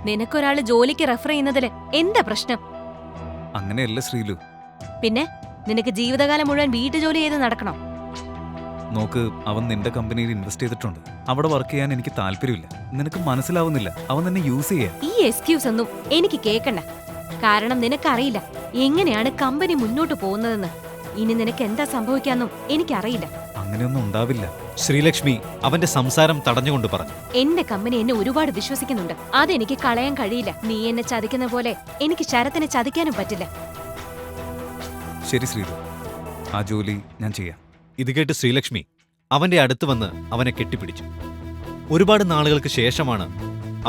നിനക്കൊരാള് ജോലിക്ക് റെഫർ ചെയ്യുന്നതില് എന്താ പ്രശ്നം? അങ്ങനെയല്ല ശ്രീലു. പിന്നെ നിനക്ക് ജീവിതകാലം മുഴുവൻ വീട്ടുജോലി ചെയ്ത് നടക്കണം? നോക്ക്, അവൻ നിന്റെ കമ്പനിയിൽ ഇൻവെസ്റ്റ് ചെയ്തിട്ടുണ്ട്. അവിടെ വർക്ക് ചെയ്യാൻ എനിക്ക് താല്പര്യമില്ല. നിനക്ക് മനസ്സിലാവുന്നില്ല, അവൻ നിന്നെ യൂസ് ചെയ്യാൻ. ഈ എക്സ്ക്യൂസ് ഒന്നും എനിക്ക് കേക്കണ്ട. കാരണം നിനക്കറിയില്ല എങ്ങനെയാണ് കമ്പനി മുന്നോട്ട് പോകുന്നതെന്ന്. ഇനി നിനക്ക് എന്താ സംഭവിക്കാന്നും എനിക്കറിയില്ല. അങ്ങനെയൊന്നും ഉണ്ടാവില്ല. ശ്രീലക്ഷ്മി അവന്റെ സംസാരം തടഞ്ഞുകൊണ്ട് പറഞ്ഞു. എന്റെ കമ്പനി എന്നെ ഒരുപാട് വിശ്വസിക്കുന്നുണ്ട്. അതെനിക്ക് കളയാൻ കഴിയില്ല. നീ എന്നെ ചതിക്കുന്ന പോലെ എനിക്ക് ശരത്തിനെ ചതിക്കാനും പറ്റില്ല. ശരി ശ്രീലു, ആ ജോലി ഞാൻ ചെയ്യാം. ഇത് കേട്ട് ശ്രീലക്ഷ്മി അവന്റെ അടുത്ത് വന്ന് അവനെ കെട്ടിപ്പിടിച്ചു. ഒരുപാട് നാളുകൾക്ക് ശേഷമാണ്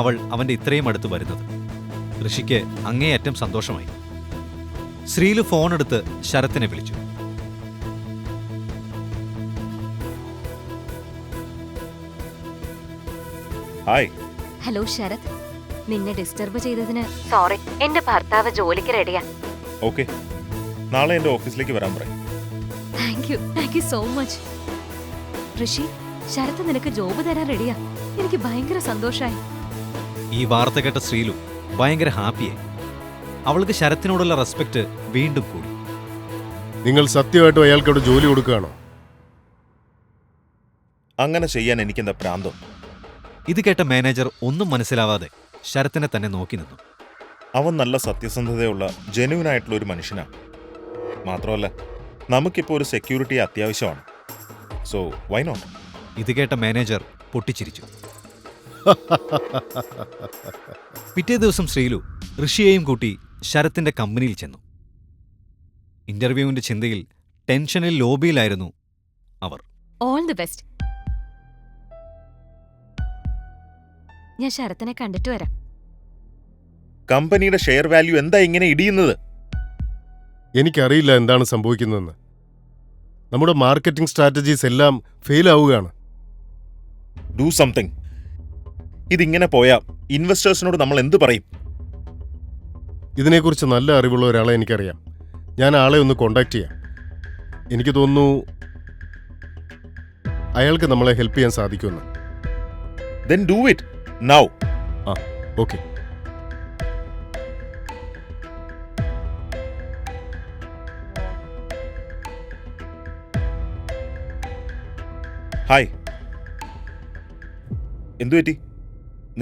അവൾ അവന്റെ ഇത്രയും അടുത്ത് വരുന്നത്. ഋഷിക്ക് അങ്ങേയറ്റം സന്തോഷമായി. ശ്രീലു ഫോണെടുത്ത് ശരത്തിനെ വിളിച്ചു. ഹായ്. ഹലോ ശരത്, നിന്നെ ഡിസ്റ്റർബ് ചെയ്തതിന് സോറി. എന്റെ ഭർത്താവ് ജോലിക്ക് റെഡിയാ. ഓക്കെ, നാളെ എന്റെ ഓഫീസിലേക്ക് വരാൻ പറയും. Thank you so much. Rishi, Sarath നിനക്ക് ജോബ് തരാൻ റെഡിയാ. എനിക്ക് ഭയങ്കര സന്തോഷായി. ഈ വാർത്ത കേട്ട ശ്രീലു ഭയങ്കര ഹാപ്പിയായി. അവൾക്ക് ശരത്തിനോടുള്ള റെസ്പെക്ട് വീണ്ടും കൂടി. നിങ്ങൾ സത്യമായിട്ടും അയാൾക്കവിടെ ജോലി കൊടുക്കുകയാണോ? അങ്ങനെ ചെയ്യാൻ എനിക്കെന്താ പ്രാന്തം? ഇത് കേട്ട മാനേജർ ഒന്നും മനസ്സിലാവാതെ ശരത്തിനെ തന്നെ നോക്കി നിന്നു. അവൻ നല്ല സത്യസന്ധതയുള്ള ജെന്യുവനായിട്ടുള്ള ഒരു മനുഷ്യനാണ്. മാത്രമല്ല, നമുക്കിപ്പോൾ ഒരു സെക്യൂരിറ്റി അത്യാവശ്യമാണ്. So why not? ഇത് കേട്ട മാനേജർ പൊട്ടിച്ചിരിച്ചു. പിറ്റേ ദിവസം ശ്രീലു ഋഷിയെയും കൂട്ടി ശരത്തിന്റെ കമ്പനിയിൽ ചെന്നു. ഇന്റർവ്യൂവിന്റെ ചിന്തയിൽ, ടെൻഷനിൽ ലോബിയിലായിരുന്നു അവർ. All the best. ഞാൻ ശരത്തിനെ കണ്ടിട്ട് വരാം. കമ്പനിയുടെ ഷെയർ വാല്യൂ എന്താ ഇങ്ങനെ ഇടിയുന്നത്? എനിക്കറിയില്ല എന്താണ് സംഭവിക്കുന്നതെന്ന്. നമ്മുടെ മാർക്കറ്റിംഗ് സ്ട്രാറ്റജീസ് എല്ലാം ഫെയിൽ ആവുകയാണ്. Do something. ഇതിങ്ങനെ പോയാ ഇൻവെസ്റ്റേഴ്സിനോട് നമ്മൾ എന്ത് പറയും? ഇതിനെക്കുറിച്ച് നല്ല അറിവുള്ള ഒരാളെ എനിക്കറിയാം. ഞാൻ ആളെ ഒന്ന് കോണ്ടാക്ട് ചെയ്യാം. എനിക്ക് തോന്നുന്നു അയാൾക്ക് നമ്മളെ ഹെൽപ്പ് ചെയ്യാൻ സാധിക്കുമെന്ന്. Then do it now. Okay. Hi. എന്തു പറ്റി?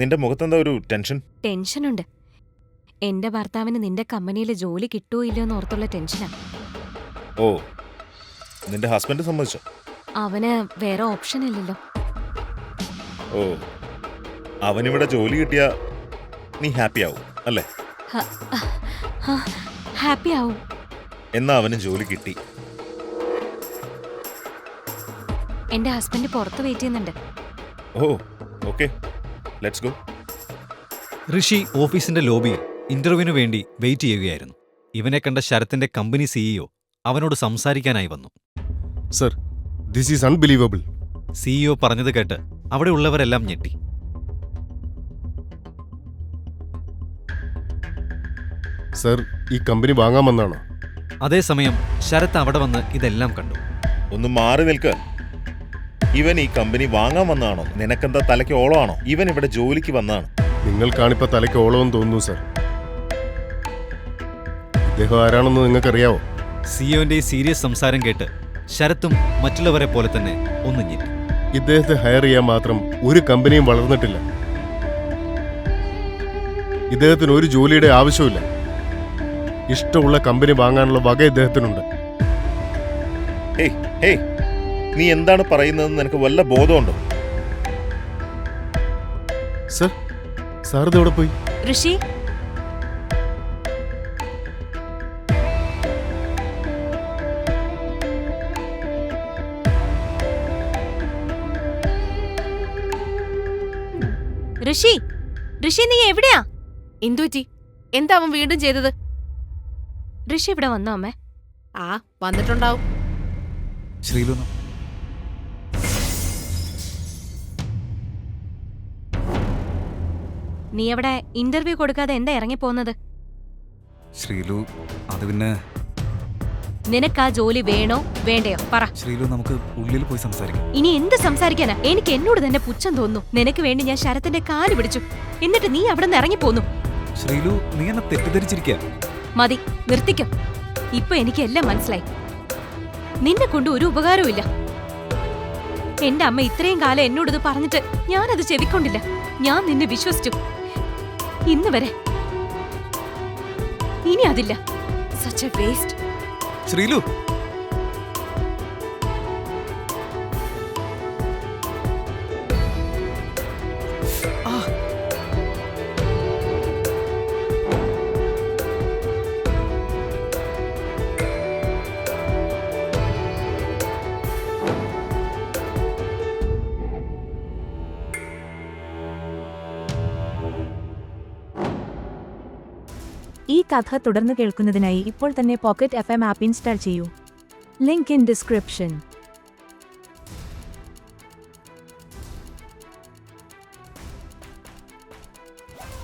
നിന്റെ മുഖത്തെന്താ ഒരു ടെൻഷൻ? ടെൻഷനുണ്ട്. എന്റെ ഭർത്താവിന് നിന്റെ കമ്പനിയിൽ ജോലി കിട്ടുമോ ഇല്ലയോ എന്നോർത്തുള്ള ടെൻഷനാ. ഓ, നിന്റെ ഹസ്ബൻഡ് സമ്മതിച്ചോ? അവന് വേറെ ഓപ്ഷൻ ഇല്ലല്ലോ. ഓ, അവനിവിടെ ജോലി കിട്ടിയാ നീ ഹാപ്പി ആവും അല്ലേ? ഹാപ്പി ആവും. എന്നാ അവന് ജോലി കിട്ടി. എന്റെ ഹസ്ബൻഡ് പുറത്ത് വെയിറ്റ് ചെയ്യുന്നുണ്ട്. ഓ, ഓക്കെ, ലെറ്റ്സ് ഗോ. ഋഷി ഓഫീസിന്റെ ലോബിയിൽ ഇന്റർവ്യൂവിനു വേണ്ടി വെയിറ്റ് ചെയ്യുകയായിരുന്നു. ഇവനെ കണ്ട ശരത്തിന്റെ കമ്പനി സിഇഒ അവനോട് സംസാരിക്കാനായി വന്നു. Sir, this is unbelievable. CEO പറഞ്ഞത് കേട്ട് അവിടെ ഉള്ളവരെല്ലാം ഞെട്ടി. സർ, ഈ കമ്പനി വാങ്ങാമെന്നാണോ? അതേസമയം ശരത്ത് അവിടെ വന്ന് ഇതെല്ലാം കണ്ടു. ഒന്ന് മാറി നിൽക്ക്. ഇവൻ ഈ കമ്പനി വാങ്ങാൻ വന്നതാണോ? നിനക്കെന്താ തലയ്ക്ക് ഓളമാണോ? ഇവൻ ഇവിടെ ജോലിക്ക് വന്നതാണ്. നിങ്ങൾക്കാണിപ്പോൾ തലയ്ക്ക് ഓളമെന്ന് തോന്നുന്നു സർ. ഇദ്ദേഹം ആരാണെന്ന് നിങ്ങൾക്കറിയാവോ? സിഇഒന്റെ ഈ സീരിയസ് സംസാരം കേട്ട് ശരത്തും മറ്റുള്ളവരെ പോലെ തന്നെ ഒന്ന് ഞെട്ടി. ഇദ്ദേഹത്തെ ഹയർ ചെയ്യാൻ മാത്രം ഒരു കമ്പനിയും വളർന്നിട്ടില്ല. ഇദ്ദേഹത്തിന് ഒരു ജോലിയുടെ ആവശ്യമില്ല. ഇഷ്ടമുള്ള കമ്പനി വാങ്ങാനുള്ള വക ഇദ്ദേഹത്തിനുണ്ട്. ഹേയ് ഹേയ്, നീ എന്താണ് പറയുന്നതെന്ന് നിനക്ക് വല്ല ബോധമുണ്ടോ? സർ, സാർ ഇതെവിടെ പോയി? ഋഷി, ഋഷി, ഋഷി നീ എവിടെയാ? എന്തുപറ്റി? എന്താ അവൻ വീണ്ടും ചെയ്തത്? ഋഷി ഇവിടെ വന്നോ അമ്മേ? ആ, വന്നിട്ടുണ്ടാവും. ശ്രീലു, നീ അവിടെ ഇന്റർവ്യൂ കൊടുക്കാതെ എന്താ ഇറങ്ങിപ്പോന്നത്? ശ്രീലു, അത് പിന്നെ നിനക്ക് ആ ജോലി വേണോ വേണ്ടയോ പറ. ശ്രീലു, നമുക്ക് ഉള്ളിൽ പോയി സംസാരിക്കാം. ഇനി എന്ത് സംസാരിക്കാനാ? എനിക്ക് എന്നോട് തന്നെ പുച്ഛം തോന്നുന്നു. നിനക്ക് വേണ്ടി ഞാൻ ശരത്തിന്റെ കാല് പിടിച്ചു, എന്നിട്ട് നീ അവിടെ നിന്ന് ഇറങ്ങിപ്പോന്നു. ശ്രീലു, നീ എന്നെ തെറ്റിദ്ധരിച്ചിരിക്കുക. മതി, നിർത്തിക്കോ. ഇപ്പൊ എനിക്ക് എല്ലാം മനസ്സിലായി. നിന്നെ കൊണ്ട് ഒരു ഉപകാരവും ഇല്ല. എന്റെ അമ്മ ഇത്രയും കാലം എന്നോടിത് പറഞ്ഞിട്ട് ഞാനത് ചെവിക്കൊണ്ടില്ല. ഞാൻ നിന്നെ വിശ്വസിച്ചു ഇന്ന് വരെ. ഇനി അതില്ല. Such A waste. ശ്രീലു, ഈ കഥ തുടർന്ന് കേൾക്കുന്നതിനായി ഇപ്പോൾ തന്നെ പോക്കറ്റ് FM ആപ്പ് ഇൻസ്റ്റാൾ ചെയ്യൂ. Link in description.